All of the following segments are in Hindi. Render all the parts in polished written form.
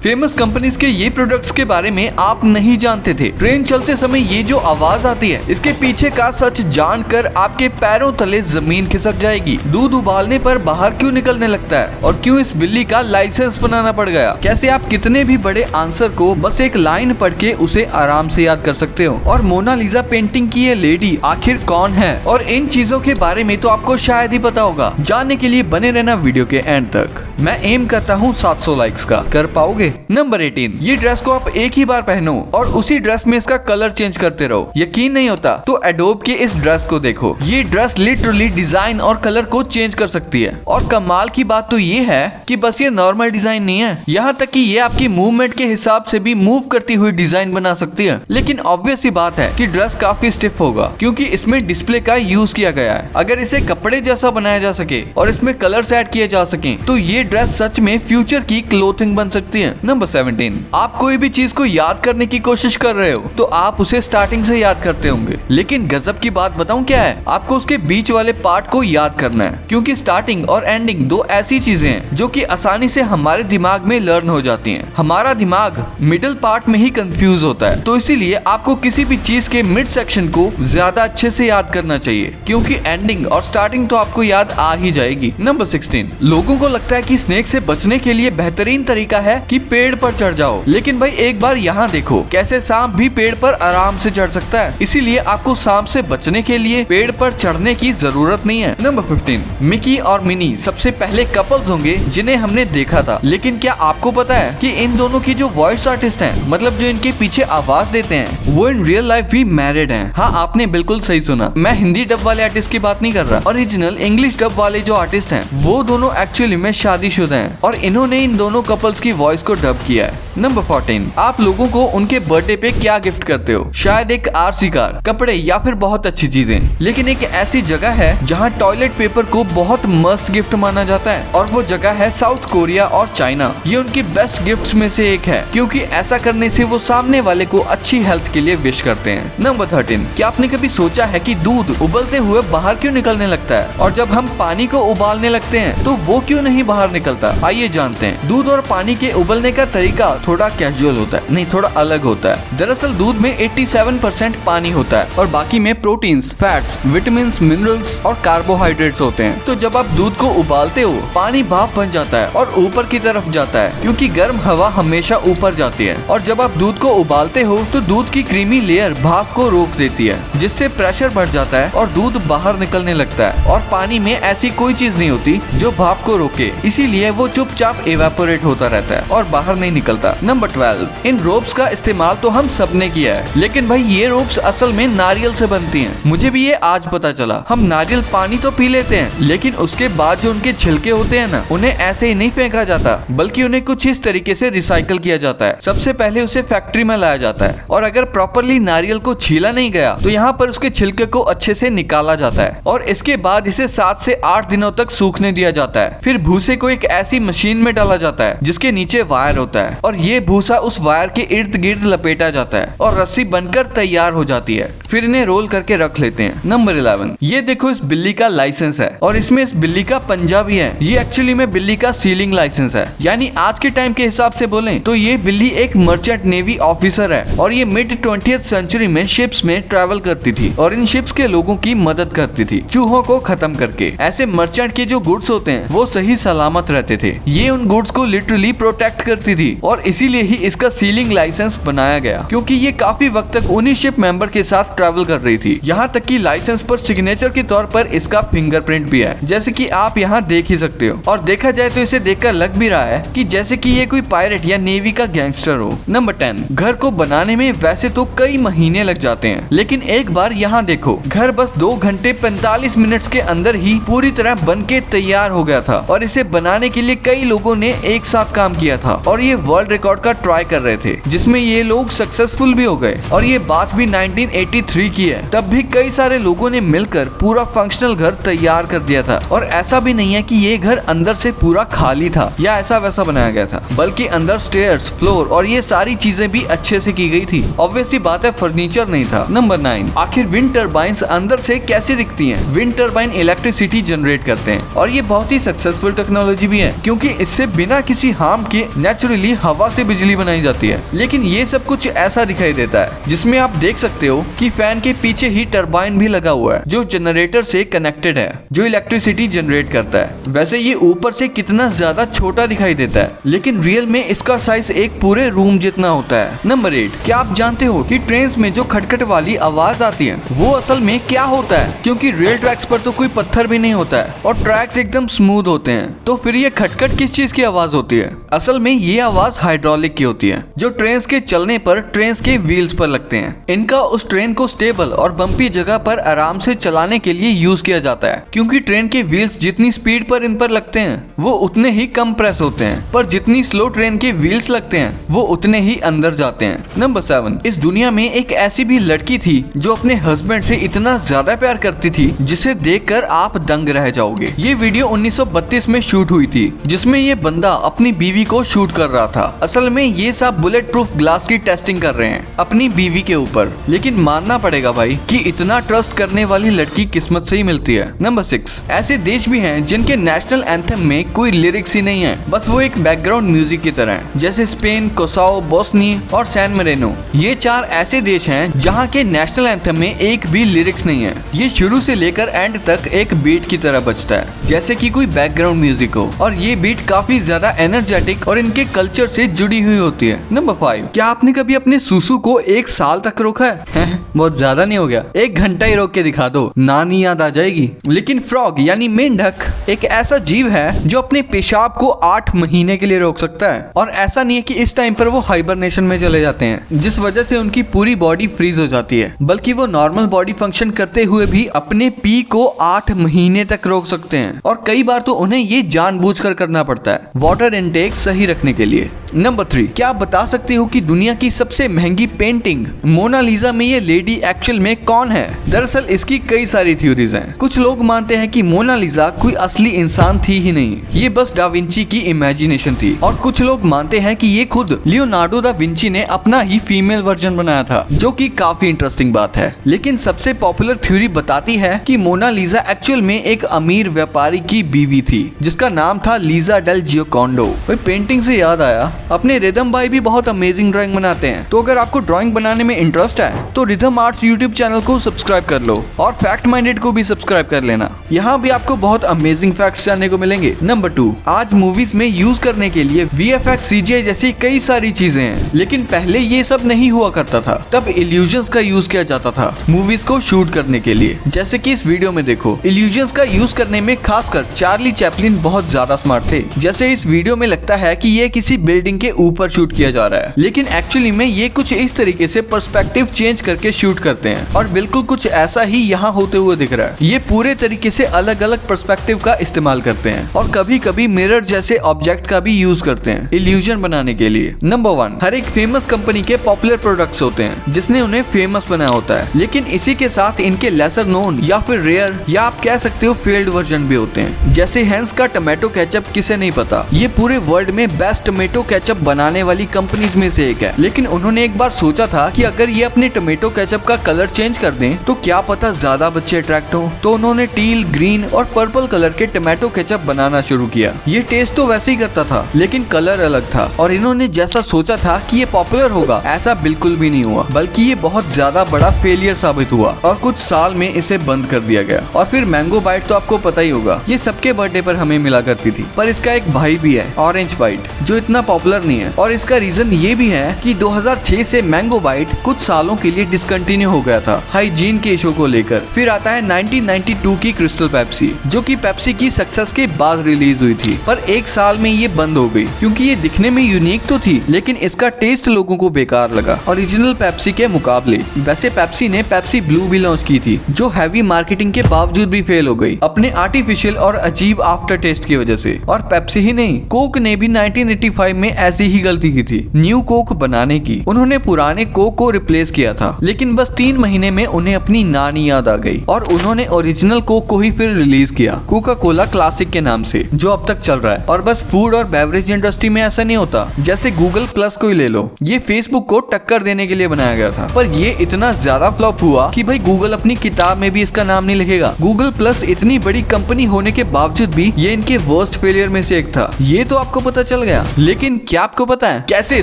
फेमस कंपनीज के ये प्रोडक्ट्स के बारे में आप नहीं जानते थे। ट्रेन चलते समय ये जो आवाज आती है, इसके पीछे का सच जानकर आपके पैरों तले जमीन खिसक जाएगी। दूध उबालने पर बाहर क्यों निकलने लगता है और क्यों इस बिल्ली का लाइसेंस बनाना पड़ गया? कैसे आप कितने भी बड़े आंसर को बस एक लाइन पढ़ के उसे आराम से याद कर सकते हो? और मोनालिसा पेंटिंग की ये लेडी आखिर कौन है? और इन चीजों के बारे में तो आपको शायद ही पता होगा। जानने के लिए बने रहना वीडियो के एंड तक। मैं एम करता हूँ 700 लाइक्स का। कर पाओगे? नंबर 18, ये ड्रेस को आप एक ही बार पहनो और उसी ड्रेस में इसका कलर चेंज करते रहो। यकीन नहीं होता तो एडोब के इस ड्रेस को देखो। ये ड्रेस लिटरली डिजाइन और कलर को चेंज कर सकती है। और कमाल की बात तो ये है कि बस ये नॉर्मल डिजाइन नहीं है, यहाँ तक कि ये आपकी मूवमेंट के हिसाब से भी मूव करती हुई डिजाइन बना सकती है। लेकिन ऑब्वियस ही बात है कि ड्रेस काफी स्टिफ होगा क्योंकि इसमें डिस्प्ले का यूज किया गया है। अगर इसे कपड़े जैसा बनाया जा सके और इसमें कलर्स ऐड किए जा सके तो ये ड्रेस सच में फ्यूचर की क्लोथिंग बन सकती है। नंबर 17, आप कोई भी चीज को याद करने की कोशिश कर रहे हो तो आप उसे स्टार्टिंग से याद करते होंगे, लेकिन गजब की बात बताऊं क्या है? आपको उसके बीच वाले पार्ट को याद करना है, क्योंकि स्टार्टिंग और एंडिंग दो ऐसी चीजें हैं जो कि आसानी से हमारे दिमाग में लर्न हो जाती हैं। हमारा दिमाग मिडिल पार्ट में ही कंफ्यूज होता है, तो इसीलिए आपको किसी भी चीज के मिड सेक्शन को ज्यादा अच्छे से याद करना चाहिए, क्योंकि एंडिंग और स्टार्टिंग तो आपको याद आ ही जाएगी। नंबर 16, लोगों को लगता है कि स्नेक से बचने के लिए बेहतरीन तरीका है कि पेड़ पर चढ़ जाओ, लेकिन भाई एक बार यहाँ देखो कैसे सांप भी पेड़ पर आराम से चढ़ सकता है। इसीलिए आपको सांप से बचने के लिए पेड़ पर चढ़ने की जरूरत नहीं है। नंबर 15, मिकी और मिनी सबसे पहले कपल्स होंगे जिन्हें हमने देखा था, लेकिन क्या आपको पता है कि इन दोनों की जो वॉइस आर्टिस्ट हैं, मतलब जो इनके पीछे आवाज देते हैं, वो इन रियल लाइफ भी मैरिड हैं। हाँ, आपने बिल्कुल सही सुना, मैं हिंदी डब वाले आर्टिस्ट की बात नहीं कर रहा। ओरिजिनल इंग्लिश डब वाले जो आर्टिस्ट हैं वो दोनों एक्चुअली में शादीशुदा हैं और इन्होंने इन दोनों कपल्स की वॉइस को डब किया है। नंबर 14, आप लोगों को उनके बर्थडे पे क्या गिफ्ट करते हो? शायद एक आरसी कार, कपड़े या फिर बहुत अच्छी चीजें, लेकिन एक ऐसी जगह है जहाँ टॉयलेट पेपर को बहुत मस्त गिफ्ट माना जाता है और वो जगह है साउथ कोरिया और चाइना। ये उनकी बेस्ट गिफ्ट्स में से एक है, क्योंकि ऐसा करने से वो सामने वाले को अच्छी हेल्थ के लिए विश करते हैं। नंबर 13, क्या आपने कभी सोचा है कि दूध उबलते हुए बाहर क्यों निकलने लगता है और जब हम पानी को उबालने लगते हैं तो वो क्यों नहीं बाहर निकलता? आइए जानते हैं। दूध और पानी के उबलने का तरीका थोड़ा कैजुअल होता है, नहीं थोड़ा अलग होता है। दरअसल दूध में 87% पानी होता है और बाकी में प्रोटीन्स, फैट्स, विटामिन, मिनरल्स और कार्बोहाइड्रेट्स होते हैं। तो जब आप दूध को उबालते हो पानी भाप बन जाता है और ऊपर की तरफ जाता है, क्योंकि गर्म हवा हमेशा ऊपर जाती है। और जब आप दूध को उबालते हो तो दूध की क्रीमी लेयर भाप को रोक देती है, जिससे प्रेशर बढ़ जाता है और दूध बाहर निकलने लगता है। और पानी में ऐसी कोई चीज नहीं होती जो भाप को रोके, इसीलिए वो चुपचाप इवेपोरेट होता रहता है और बाहर नहीं निकलता। नंबर 12, इन रोप्स का इस्तेमाल तो हम सबने किया है, लेकिन भाई ये रोप्स असल में नारियल से बनती हैं। मुझे भी ये आज पता चला। हम नारियल पानी तो पी लेते हैं, लेकिन उसके बाद जो उनके छिलके होते हैं ना, उन्हें ऐसे ही नहीं फेंका जाता, बल्कि उन्हें कुछ इस तरीके से रिसाइकल किया जाता है। सबसे पहले उसे फैक्ट्री में लाया जाता है और अगर प्रॉपरली नारियल को छीला नहीं गया तो यहाँ पर उसके छिलके को अच्छे से निकाला जाता है और इसके बाद इसे 7 से 8 दिनों तक सूखने दिया जाता है। फिर भूसे को एक ऐसी मशीन में डाला जाता है जिसके नीचे वायर होता है और ये भूसा उस वायर के इर्द गिर्द लपेटा जाता है और रस्सी बनकर तैयार हो जाती है। फिर इन्हें रोल करके रख लेते हैं। नंबर 11, ये देखो इस बिल्ली का लाइसेंस है और इसमें इस बिल्ली का पंजा भी है। ये एक्चुअली में बिल्ली का सीलिंग लाइसेंस है, यानी आज के टाइम के हिसाब से बोलें तो ये बिल्ली एक मर्चेंट नेवी ऑफिसर है और ये मिड 20th सेंचुरी में शिप्स में ट्रैवल करती थी और इन शिप्स के लोगों की मदद करती थी चूहों को खत्म करके। ऐसे मर्चेंट के जो गुड्स होते हैं वो सही सलामत रहते थे। ये उन गुड्स को लिटरली प्रोटेक्ट करती थी और इसीलिए ही इसका सीलिंग लाइसेंस बनाया गया, क्योंकि ये काफी वक्त तक उन्हीं शिप मेंबर के साथ ट्रैवल कर रही थी। यहाँ तक कि लाइसेंस पर सिग्नेचर के तौर पर इसका फिंगरप्रिंट भी है, जैसे कि आप यहाँ देख ही सकते हो। और देखा जाए तो इसे देखकर लग भी रहा है कि जैसे कि ये कोई पायरेट या नेवी का गैंगस्टर हो। नंबर 10, घर को बनाने में वैसे तो कई महीने लग जाते हैं, लेकिन एक बार यहाँ देखो, घर बस 2 घंटे 45 मिनट के अंदर ही पूरी तरह बन के तैयार हो गया था और इसे बनाने के लिए कई लोगों ने एक साथ काम किया था और ये वर्ल्ड रिकॉर्ड का ट्राई कर रहे थे, जिसमें ये लोग सक्सेसफुल भी हो गए। और ये बात भी 1983 की है। तब भी कई सारे लोगों ने मिलकर पूरा फंक्शनल घर तैयार कर दिया था और ऐसा भी नहीं है कि ये घर अंदर से पूरा खाली था या ऐसा वैसा बनाया गया था, बल्कि अंदर स्टेयर्स, फ्लोर और ये सारी चीजें भी अच्छे से की गई थी। ऑब्वियसली बात है फर्नीचर नहीं था। नंबर 9, आखिर विंड टर्बाइंस अंदर से कैसे दिखती हैं? विंड टर्बाइन इलेक्ट्रिसिटी जनरेट करते हैं और ये बहुत ही सक्सेसफुल टेक्नोलॉजी भी है, क्योंकि इससे बिना किसी हार्म के नेचुरली हवा से बिजली बनाई जाती है। लेकिन ये सब कुछ ऐसा दिखाई देता है, जिसमें आप देख सकते हो कि फैन के पीछे ही टरबाइन भी लगा हुआ है जो जनरेटर से कनेक्टेड है, जो इलेक्ट्रिसिटी जनरेट करता है। वैसे ये ऊपर से कितना ज्यादा छोटा दिखाई देता है, लेकिन रियल में इसका साइज एक पूरे रूम जितना होता है। नंबर 8, क्या आप जानते हो कि ट्रेन में जो खटखट वाली आवाज आती है वो असल में क्या होता है? क्योंकि रेल ट्रैक्स पर तो कोई पत्थर भी नहीं होता है और ट्रैक्स एकदम स्मूथ होते हैं, तो फिर ये खटखट किस चीज की आवाज होती है? असल में ये आवाज हाइड्रोलिक की होती है, जो ट्रेन के चलने पर ट्रेन के व्हील्स पर लगते हैं। इनका उस ट्रेन को स्टेबल और बम्पी जगह पर आराम से चलाने के लिए यूज किया जाता है, क्योंकि ट्रेन के व्हील्स जितनी स्पीड पर इन पर लगते हैं वो उतने ही कम प्रेस होते हैं, पर जितनी स्लो ट्रेन के व्हील्स लगते हैं वो उतने ही अंदर जाते हैं। नंबर 7, इस दुनिया में एक ऐसी भी लड़की थी जो अपने हस्बैंड से इतना ज्यादा प्यार करती थी जिसे देखकर आप दंग रह जाओगे। ये वीडियो 1932 में शूट हुई थी, जिसमें ये बंदा अपनी बीवी को शूट कर रहा था। असल में ये सब बुलेट प्रूफ ग्लास की टेस्टिंग कर रहे हैं अपनी बीवी के ऊपर। लेकिन मानना पड़ेगा भाई कि इतना ट्रस्ट करने वाली लड़की किस्मत से ही मिलती है। नंबर 6, ऐसे देश भी हैं जिनके नेशनल एंथम में कोई लिरिक्स ही नहीं है, बस वो एक बैकग्राउंड म्यूजिक की तरह है, जैसे स्पेन, कोसाओ, बोस्नी और सैन मरीनो। ये 4 ऐसे देश हैं जहां के नेशनल एंथम में एक भी लिरिक्स नहीं है। ये शुरू से लेकर एंड तक एक बीट की तरह बजता है, जैसे कि कोई बैकग्राउंड म्यूजिक हो, और ये बीट काफी ज्यादा एनर्जेटिक और इनके कल्चर से जुड़ी हुई होती है। नंबर 5, क्या आपने कभी अपने सुसु को 1 साल तक रोका है? बहुत ज्यादा नहीं हो गया? 1 घंटा ही रोक के दिखा दो, नानी याद आ जाएगी। लेकिन फ्रॉग यानी मेंढक एक ऐसा जीव है जो अपने पेशाब को 8 महीने के लिए रोक सकता है, और ऐसा नहीं है कि इस टाइम पर वो हाइबरनेशन में चले जाते हैं, जिस वजह से उनकी पूरी बॉडी फ्रीज हो जाती है, बल्कि वो नॉर्मल बॉडी फंक्शन करते हुए भी अपने पी को 8 महीने तक रोक सकते हैं, और कई बार तो उन्हें ये जानबूझकर करना पड़ता है वाटर इनटेक सही रखने के लिए। नंबर 3, क्या आप बता सकते हो कि दुनिया की सबसे महंगी पेंटिंग मोनालिसा में ये लेडी एक्चुअल में कौन है? दरअसल इसकी कई सारी थ्योरीज हैं। कुछ लोग मानते हैं कि मोनालिसा कोई असली इंसान थी ही नहीं, ये बस डा विंची की इमेजिनेशन थी, और कुछ लोग मानते हैं कि ये खुद लियोनार्डो दा विंची ने अपना ही फीमेल वर्जन बनाया था, जो कि काफी इंटरेस्टिंग बात है। लेकिन सबसे पॉपुलर थ्योरी बताती है कि मोनालिसा एक्चुअल में एक अमीर व्यापारी की बीवी थी, जिसका नाम था लीजा डेल जियोकोंडो। पेंटिंग से याद आया, अपने रिदम भाई भी बहुत अमेजिंग ड्राइंग बनाते हैं, तो अगर आपको ड्राइंग बनाने में इंटरेस्ट है तो रिदम आर्ट्स यूट्यूब चैनल को सब्सक्राइब कर लो, और फैक्ट माइंडेड को भी सब्सक्राइब कर लेना। यहाँ भी आपको बहुत अमेजिंग फैक्ट्स जानने को मिलेंगे। नंबर 2, आज मूवीज में यूज करने के लिए VFX, CGI जैसी कई सारी चीजें हैं, लेकिन पहले ये सब नहीं हुआ करता था। तब इल्यूजन्स का यूज किया जाता था मूवीज को शूट करने के लिए, जैसे कि इस वीडियो में देखो। इल्यूजन्स का यूज करने में खासकर चार्ली चैपलिन बहुत ज्यादा स्मार्ट थे। जैसे इस वीडियो में लगता है कि ये किसी बिल्डिंग के ऊपर शूट किया जा रहा है, लेकिन एक्चुअली में ये कुछ इस तरीके से पर्सपेक्टिव चेंज करके शूट करते हैं, और बिल्कुल कुछ ऐसा ही यहाँ होते हुए दिख रहा है। ये पूरे तरीके से अलग अलग पर्सपेक्टिव का इस्तेमाल करते हैं, और कभी कभी मिरर जैसे ऑब्जेक्ट का भी यूज करते हैं इल्यूजन बनाने के लिए। नंबर 1, हर एक फेमस कंपनी के पॉपुलर प्रोडक्ट्स होते हैं जिसने उन्हें फेमस बनाया होता है, लेकिन इसी के साथ इनके लेसर नोन या फिर रेयर या आप कह सकते हो फेल्ड वर्जन भी होते हैं। जैसे हेंस का टोमेटो केचप किसे नहीं पता, ये पूरे वर्ल्ड में बेस्ट टोमेटो केचप बनाने वाली कंपनीज में से एक है। लेकिन उन्होंने एक बार सोचा था कि अगर ये अपने टोमेटो केचप का कलर चेंज कर दें तो क्या पता ज्यादा बच्चे अट्रैक्ट हो, तो उन्होंने टील, ग्रीन और पर्पल कलर के टोमेटो केचप बनाना शुरू किया। ये टेस्ट तो वैसे ही करता था, लेकिन कलर अलग था, और इन्होंने जैसा सोचा था कि ये पॉपुलर होगा, ऐसा बिल्कुल भी नहीं हुआ, बल्कि ये बहुत ज्यादा बड़ा फेलियर साबित हुआ, और कुछ साल में इसे बंद कर दिया गया। और फिर मैंगो बाइट तो आपको पता ही होगा, ये सबके बर्थडे पर हमें मिला करती थी, पर इसका एक भाई भी है ऑरेंज बाइट, जो इतना पॉपुलर नहीं है, और इसका रीजन ये भी है कि 2006 से मैंगो बाइट कुछ सालों के लिए डिसकंटिन्यू हो गया था हाइजीन के इशू को लेकर। फिर आता है 1992 की क्रिस्टल पेप्सी, जो कि पेप्सी की सक्सेस के बाद रिलीज हुई थी, पर 1 साल में ये बंद हो गई, क्योंकि ये दिखने में यूनिक तो थी, लेकिन इसका टेस्ट लोगों को बेकार लगा ओरिजिनल पेप्सी के मुकाबले। वैसे पेप्सी ने पेप्सी ब्लू भी लॉन्च की थी, जो हैवी मार्केटिंग के बावजूद भी फेल हो गई अपने आर्टिफिशियल और अजीब आफ्टर टेस्ट की वजह से। और पेप्सी ही नहीं, कोक ने भी 1985 में ऐसी ही गलती की थी न्यू कोक बनाने की। उन्होंने पुराने कोक को रिप्लेस किया था, लेकिन बस 3 महीने में उन्हें अपनी नानी याद आ गई, और उन्होंने ओरिजिनल कोक को ही फिर रिलीज किया कोका कोला क्लासिक के नाम से, जो अब तक चल रहा है। और बस फूड और बेवरेज इंडस्ट्री में ऐसा नहीं होता, जैसे गूगल प्लस को ही ले लो, ये फेसबुक को टक्कर देने के लिए बनाया गया था, पर ये इतना ज्यादा फ्लॉप हुआ कि भाई गूगल अपनी किताब में भी इसका नाम नहीं लिखेगा। गूगल प्लस इतनी बड़ी कंपनी होने के बावजूद भी ये इनके वर्स्ट फेलियर में से एक था, ये तो आपको पता चल गया। लेकिन क्या आपको पता है कैसे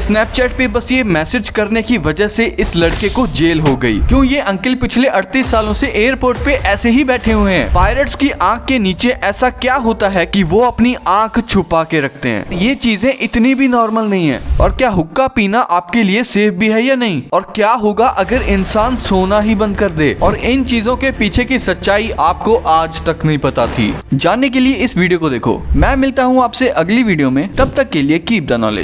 स्नैपचैट पे बस ये मैसेज करने की वजह से इस लड़के को जेल हो गई? क्यों ये अंकल पिछले 38 सालों से एयरपोर्ट पे ऐसे ही बैठे हुए हैं? पायरेट्स की आंख के नीचे ऐसा क्या होता है कि वो अपनी आंख छुपा के रखते हैं? ये चीजें इतनी भी नॉर्मल नहीं है। और क्या हुक्का पीना आपके लिए सेफ भी है या नहीं? और क्या होगा अगर इंसान सोना ही बंद कर दे? और इन चीजों के पीछे की सच्चाई आपको आज तक नहीं पता थी? जानने के लिए इस वीडियो को देखो। मैं मिलता हूँ आपसे अगली वीडियो में, तब तक के लिए कीप द नॉलेज।